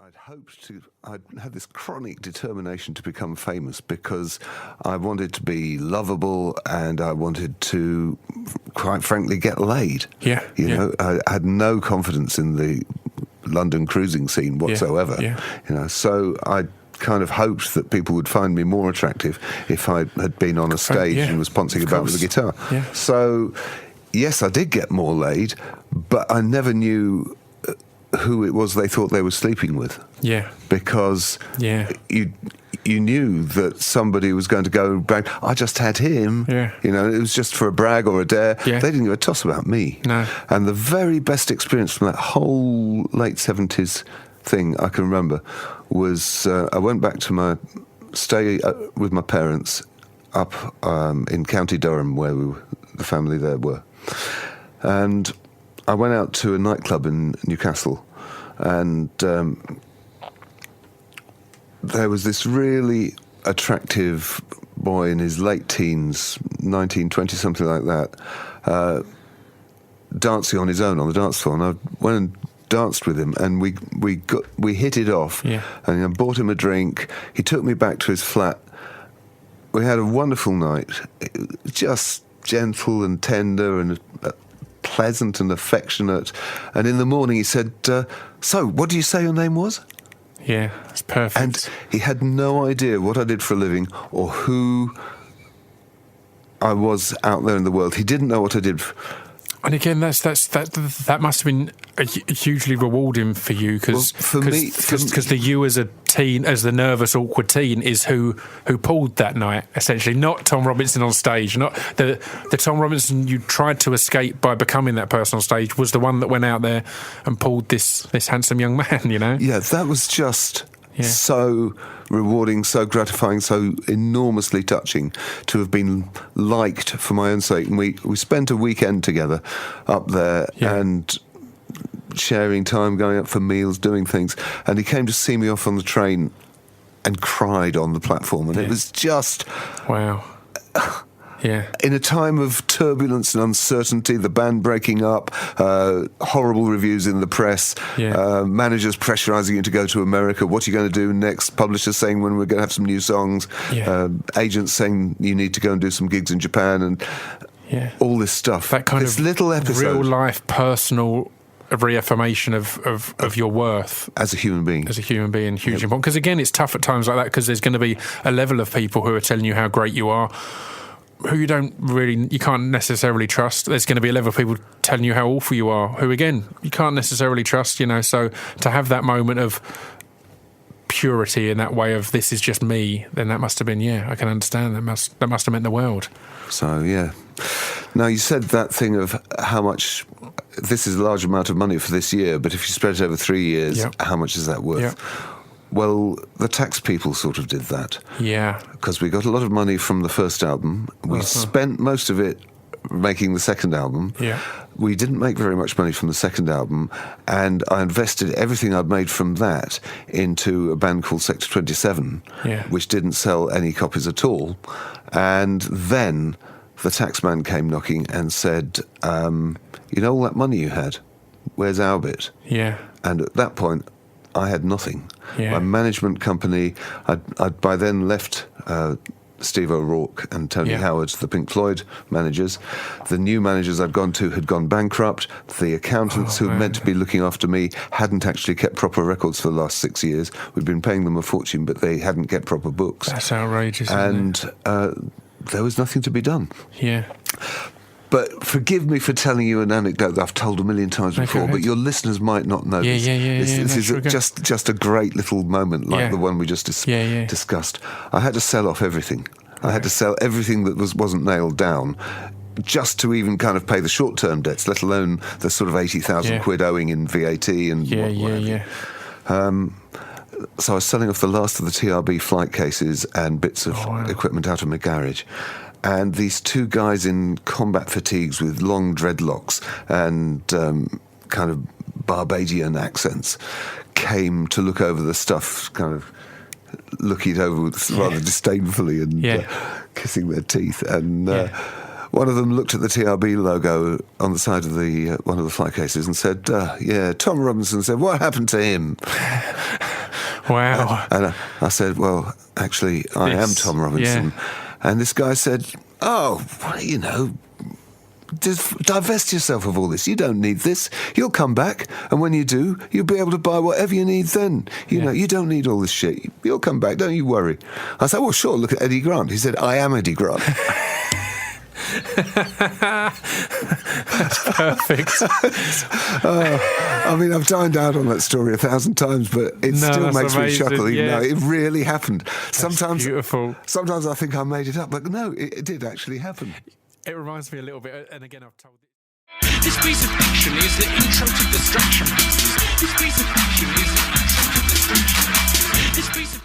I'd had this chronic determination to become famous because I wanted to be lovable and I wanted to, quite frankly, get laid. Yeah. You know, I had no confidence in the London cruising scene whatsoever. Yeah. You know, so I kind of hoped that people would find me more attractive if I had been on a stage and was poncing about with a guitar. Yeah. So, yes, I did get more laid, but I never knew who it was they thought they were sleeping with. Yeah. Because you knew that somebody was going to go brag, I just had him. Yeah. You know, it was just for a brag or a dare. Yeah. They didn't give a toss about me. No. And the very best experience from that whole late 70s thing I can remember was I went back to my stay with my parents up in County Durham, where the family there were. And I went out to a nightclub in Newcastle, and there was this really attractive boy in his late teens, 19, 20, something like that, dancing on his own on the dance floor. And I went and danced with him, and we hit it off. Yeah. And I bought him a drink. He took me back to his flat. We had a wonderful night, just gentle and tender and pleasant and affectionate. And in the morning he said, so, what do you say your name was? Yeah, that's perfect. And he had no idea what I did for a living or who I was out there in the world. He didn't know what I did. And again, that must have been hugely rewarding for you, because the you as a teen, as the nervous, awkward teen, is who pulled that night. Essentially, not Tom Robinson on stage, not the Tom Robinson you tried to escape by becoming that person on stage, was the one that went out there and pulled this handsome young man. You know? Yeah, that was just so rewarding, so gratifying, so enormously touching to have been liked for my own sake. And we spent a weekend together up there and sharing time, going out for meals, doing things. And he came to see me off on the train and cried on the platform. And it was just... Wow. Yeah. In a time of turbulence and uncertainty, the band breaking up, horrible reviews in the press, managers pressurising you to go to America, what are you going to do next, publishers saying when we're going to have some new songs, agents saying you need to go and do some gigs in Japan, and all this stuff. That kind this of little episode, real-life, personal reaffirmation of your worth as a human being. Hugely important. Because again, it's tough at times like that, because there's going to be a level of people who are telling you how great you are, who you can't necessarily trust. There's going to be a level of people telling you how awful you are, who again you can't necessarily trust. You know, so to have that moment of purity in that way of this is just me, then that must have been I can understand that must have meant the world. So now you said that thing of how much this is a large amount of money for this year, but if you spread it over 3 years, how much is that worth? Well, the tax people sort of did that. Yeah. Because we got a lot of money from the first album. We spent most of it making the second album. Yeah. We didn't make very much money from the second album, and I invested everything I'd made from that into a band called Sector 27, which didn't sell any copies at all. And then the taxman came knocking and said, you know all that money you had? Where's our bit? Yeah. And at that point, I had nothing. Yeah. My management company, I'd by then left Steve O'Rourke and Tony Howard, the Pink Floyd managers. The new managers I'd gone to had gone bankrupt. The accountants who were meant to be looking after me hadn't actually kept proper records for the last 6 years. We'd been paying them a fortune, but they hadn't kept proper books. That's outrageous, and isn't it? There was nothing to be done. Yeah. But forgive me for telling you an anecdote that I've told a million times before, but your listeners might not know this. This is just a great little moment like the one we just discussed. I had to sell off everything. I had to sell everything that wasn't nailed down just to even kind of pay the short-term debts, let alone the sort of 80,000 quid owing in VAT and so I was selling off the last of the TRB flight cases and bits of equipment out of my garage. And these two guys in combat fatigues with long dreadlocks and kind of Barbadian accents came to look over the stuff, kind of looking it over rather disdainfully and kissing their teeth. And one of them looked at the TRB logo on the side of the one of the flight cases and said, Tom Robinson said, what happened to him? Wow. And I said, well, actually, I am Tom Robinson. Yeah. And this guy said, oh, well, you know, just divest yourself of all this. You don't need this. You'll come back, and when you do, you'll be able to buy whatever you need then. You know, you don't need all this shit. You'll come back, don't you worry. I said, well, sure, look at Eddie Grant. He said, I am Eddie Grant. That's perfect. I mean, I've dined out on that story 1,000 times, but it still makes me chuckle, even though it really happened. Sometimes, beautiful. Sometimes I think I made it up, but no, it did actually happen. It reminds me a little bit, and again, I've told This piece of fiction is the intro to Destruction Pieces. This piece of fiction is the intro to Destruction Pieces. This piece of